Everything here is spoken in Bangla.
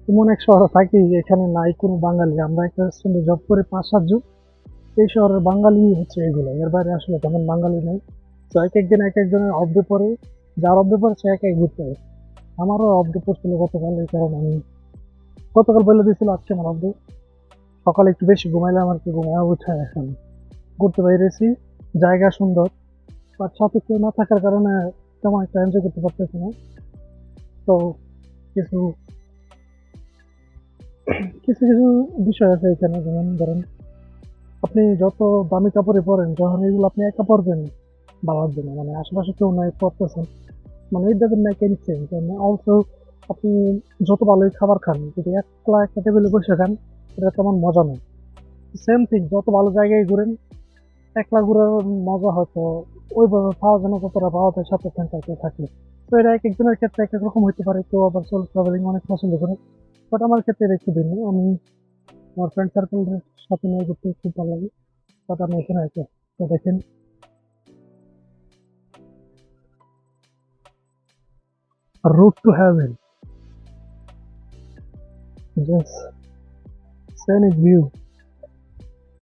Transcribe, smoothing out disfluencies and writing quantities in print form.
এমন এক শহরে থাকি এখানে নাই কোনো বাঙালি। আমরা একটা রেস্টুরেন্টে জব করে ৫-৭ জন। এই শহরের বাঙালি হচ্ছে এগুলো, এর বাইরে আসলে তেমন বাঙালি নেই। তো এক একদিন এক একজনের অফ ডে পড়ে, যার অফ ডে পড়ে সে একাই ঘুরতে হয়। আমারও অফ ডে পড়ছিল গতকাল, এই কারণে আমি গতকাল বলে দিয়েছিল আজকে আমার অফ ডে। সকালে একটু বেশি ঘুমাইলাম আর কি, ঘুমায় উঠে এখন ঘুরতে বাইরেছি। জায়গা সুন্দর, বাট সাথে কেউ না থাকার কারণে তেমন একটা এনজয় করতে পারতেছি না। তো কিছু কিছু কিছু বিষয় আছে এখানে, যেমন ধরেন আপনি যত দামি কাপড়ে পরেন, যখন এগুলো আপনি একা পরবেন ভালো লাগবে না, মানে আশেপাশে কেউ নাই পরতেছেন, মানে it doesn't make any sense. Also আপনি যত ভালোই খাবার খান, যদি একলা একটা টেবিলে বসে খান, এটা তেমন মজা নেই। সেম থিং, যত ভালো জায়গায় ঘুরেন, একলা ঘুরার মজা হয়তো ওইভাবে পাওয়া যায় না যতটা পাওয়া যায় সাথে ফ্রেন্ড সার্কেল থাকলে। তো এটা এক একজনের ক্ষেত্রে এক এক রকম হইতে পারে, কেউ আবার সোলো ট্রাভেলিং অনেক পছন্দ করে, বাট আমার ক্ষেত্রে এটা একটু ভিন্ন। আমি আমার ফ্রেন্ড সার্কেলের সাথে নিয়ে ঘুরতে খুব ভালো লাগে, বাট আমি এখানে আছি। তো দেখেন, road two haven, just scenic view.